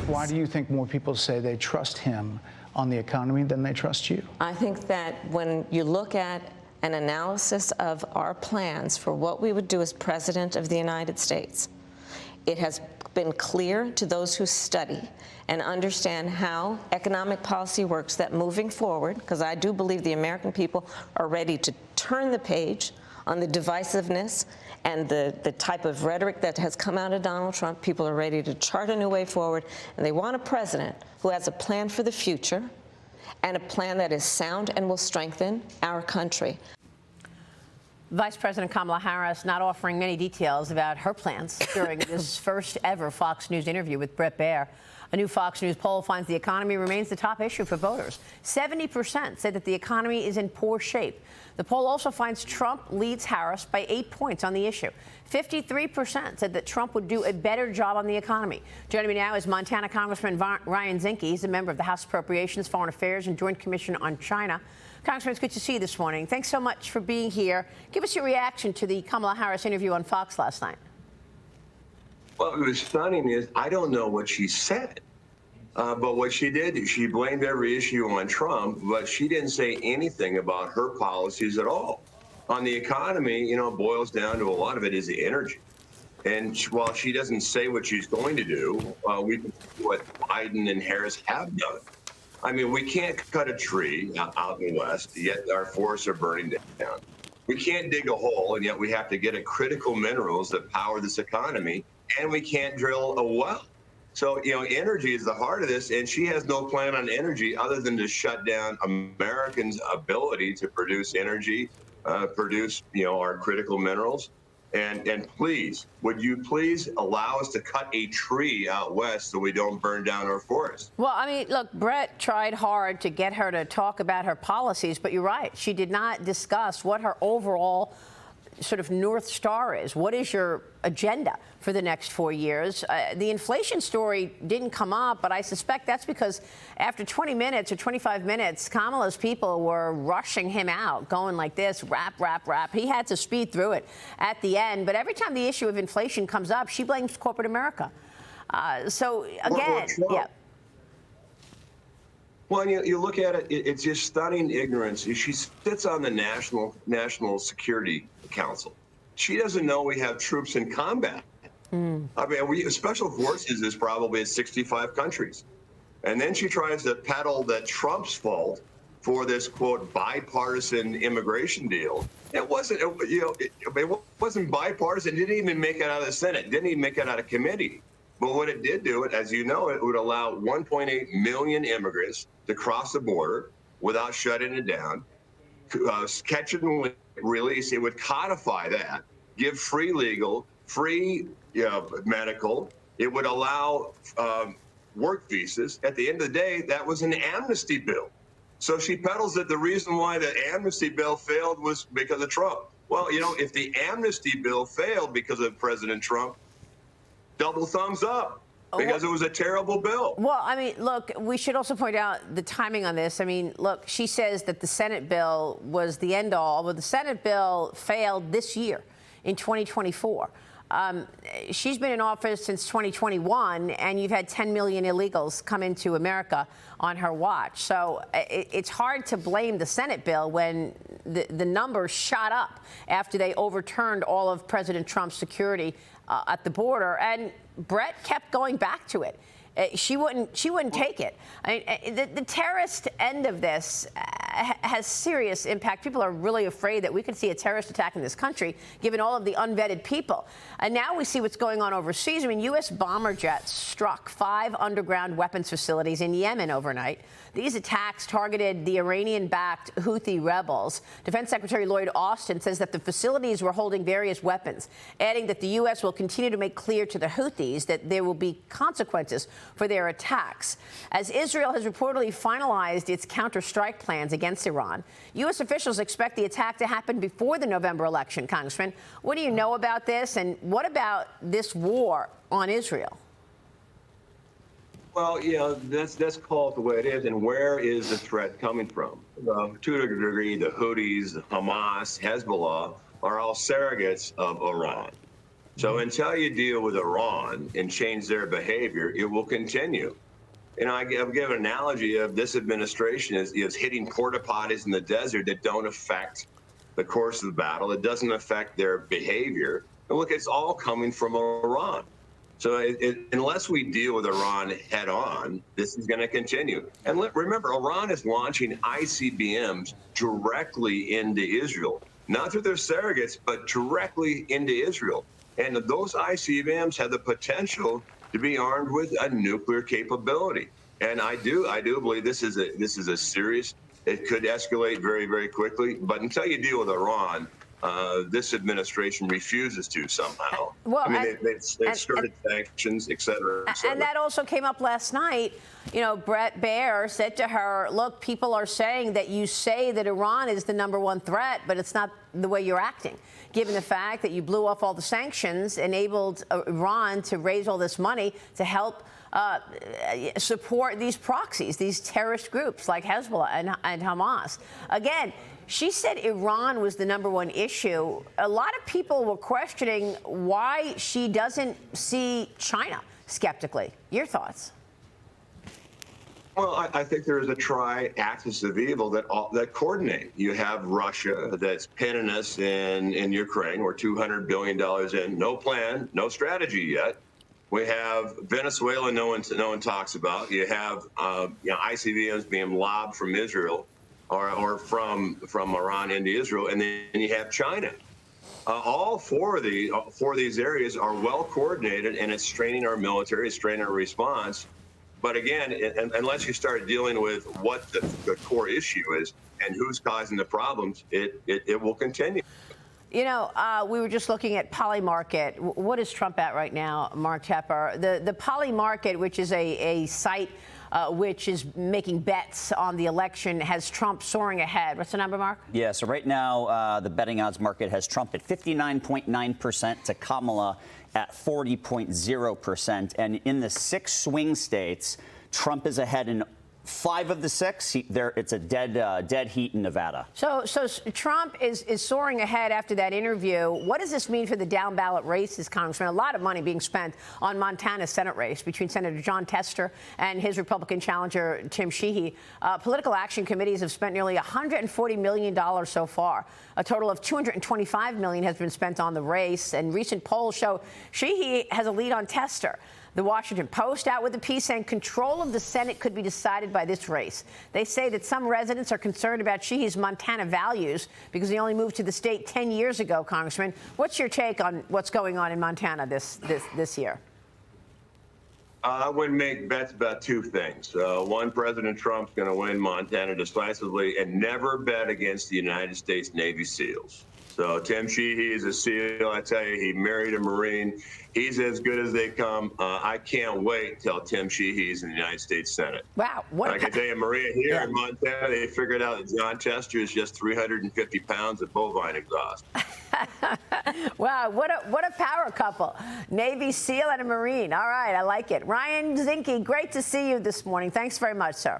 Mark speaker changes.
Speaker 1: Why do you think more people say they trust him on the economy than they trust you?
Speaker 2: I think that when you look at an analysis of our plans for what we would do as President of the United States, it has been clear to those who study and understand how economic policy works that moving forward, because I do believe the American people are ready to turn the page on the divisiveness and the type of rhetoric that has come out of Donald Trump. People are ready to chart a new way forward, and they want a president who has a plan for the future and a plan that is sound and will strengthen our country.
Speaker 3: Vice President Kamala Harris not offering many details about her plans during this first ever Fox News interview with Bret Baier. A new Fox News poll finds the economy remains the top issue for voters. 70% say that the economy is in poor shape. The poll also finds Trump leads Harris by 8 points on the issue. 53% said that Trump would do a better job on the economy. Joining me now is Montana Congressman Ryan Zinke. He's a member of the House Appropriations, Foreign Affairs, and Joint Commission on China. Congressman, it's good to see you this morning. Thanks so much for being here. Give us your reaction to the Kamala Harris interview on Fox last night.
Speaker 4: Well, what was stunning is I don't know what she said, but what she did, she blamed every issue on Trump, but she didn't say anything about her policies at all. On the economy, you know, it boils down to a lot of it is the energy. And while she doesn't say what she's going to do, we can see what Biden and Harris have done. I mean, we can't cut a tree out in the West, yet our forests are burning down. We can't dig a hole, and yet we have to get at critical minerals that power this economy, and we can't drill a well. So, you know, energy is the heart of this, and she has no plan on energy other than to shut down Americans' ability to produce energy, produce, you know, our critical minerals. And please, would you please allow us to cut a tree out west so we don't burn down our forest?
Speaker 3: Well, I mean, look, Bret tried hard to get her to talk about her policies, but you're right. She did not discuss what her overall sort of North Star is. What is your agenda for the next 4 years? The inflation story didn't come up, but I suspect that's because after 20 minutes or 25 minutes, Kamala's people were rushing him out, going like this, rap, rap, rap. He had to speed through it at the end. But every time the issue of inflation comes up, she blames corporate America. So, again, yeah.
Speaker 4: Well, you look at it, it's just stunning ignorance. She sits on the National Security Council. She doesn't know we have troops in combat. I mean, Special Forces is probably in 65 countries. And then she tries to peddle that Trump's fault for this, quote, bipartisan immigration deal. It wasn't, you know, it wasn't bipartisan. It didn't even make it out of the Senate. It didn't even make it out of committee. But what it did do, as you know, it would allow 1.8 million immigrants to cross the border without shutting it down, catch and release. It would codify that, give free legal, free medical. It would allow work visas. At the end of the day, that was an amnesty bill. So she peddles that the reason why the amnesty bill failed was because of Trump. Well, you know, if the amnesty bill failed because of President Trump, double thumbs up, because it was a terrible bill.
Speaker 3: Well, I mean, look, we should also point out the timing on this. I mean, look, she says that the Senate bill was the end all. Well, the Senate bill failed this year in 2024. She's been in office since 2021, and you've had 10 million illegals come into America on her watch. So it's hard to blame the Senate bill when the numbers shot up after they overturned all of President Trump's security at the border, and Bret kept going back to it. She wouldn't take it. I mean, the terrorist end of this has serious impact. People are really afraid that we could see a terrorist attack in this country, given all of the unvetted people. And now we see what's going on overseas. I mean, U.S. bomber jets struck 5 underground weapons facilities in Yemen overnight. These attacks targeted the Iranian-backed Houthi rebels. Defense Secretary Lloyd Austin says that the facilities were holding various weapons, adding that the U.S. will continue to make clear to the Houthis that there will be consequences for their attacks. As Israel has reportedly finalized its counter-strike plans against Iran, U.S. officials expect the attack to happen before the November election. Congressman, what do you know about this, and what about this war on Israel?
Speaker 4: Well, you know, that's called the way it is. And where is the threat coming from? To a degree, the Houthis, Hamas, Hezbollah are all surrogates of Iran. So until you deal with Iran and change their behavior, it will continue. You know, I'll give an analogy of this administration is hitting porta potties in the desert that don't affect the course of the battle. It doesn't affect their behavior. And look, it's all coming from Iran. So unless we deal with Iran head on, this is going to continue. And remember, Iran is launching ICBMs directly into Israel, not through their surrogates, but directly into Israel. And those ICBMs have the potential to be armed with a nuclear capability. And I do believe this is a serious. It could escalate very, very quickly. But until you deal with Iran, this administration refuses to somehow.
Speaker 3: Well,
Speaker 4: I mean, they've started sanctions, et cetera, et cetera.
Speaker 3: And that also came up last night. You know, Bret Baier said to her, look, people are saying that you say that Iran is the #1 threat, but it's not the way you're acting, given the fact that you blew off all the sanctions, enabled Iran to raise all this money to help support these proxies, these terrorist groups like Hezbollah and Hamas. Again, she said Iran was the #1 issue. A lot of people were questioning why she doesn't see China skeptically. Your thoughts?
Speaker 4: Well, I think there is a tri-axis of evil that coordinate. You have Russia that's pinning us in Ukraine. We're $200 billion in, no plan, no strategy yet. We have Venezuela, no one talks about. You have ICBMs being lobbed from Israel or from Iran into Israel, and then you have China. All four of these areas are well coordinated, and it's straining our military, it's straining our response. But again, unless you start dealing with what the core issue is and who's causing the problems, it will continue.
Speaker 3: You know, we were just looking at Poly Market. What is Trump at right now, Mark Tepper? The Poly Market, which is a site which is making bets on the election, has Trump soaring ahead. What's the number, Mark?
Speaker 5: Yeah, so right now, the betting odds market has Trump at 59.9% to Kamala at 40.0%. And in the 6 swing states, Trump is ahead in 5 of the 6. It's a dead heat in Nevada.
Speaker 3: So Trump is soaring ahead after that interview. What does this mean for the down ballot races, Congressman? A lot of money being spent on Montana's Senate race between Senator Jon Tester and his Republican challenger, Tim Sheehy. Political action committees have spent nearly $140 million so far. A total of $225 million has been spent on the race, and recent polls show Sheehy has a lead on Tester. The Washington Post out with a piece saying control of the Senate could be decided by this race. They say that some residents are concerned about Sheehy's Montana values because he only moved to the state 10 years ago, Congressman. What's your take on what's going on in Montana this year?
Speaker 4: I would make bets about 2 things. One, President Trump's going to win Montana decisively, and never bet against the United States Navy SEALs. So Tim Sheehy is a SEAL. I tell you, he married a Marine. He's as good as they come. I can't wait till Tim Sheehy's in the United States Senate.
Speaker 3: Wow.
Speaker 4: I can tell you, Maria, here in Montana, they figured out that Jon Tester is just 350 pounds of bovine exhaust.
Speaker 3: Wow, what a power couple. Navy SEAL and a Marine. All right, I like it. Ryan Zinke, great to see you this morning. Thanks very much, sir.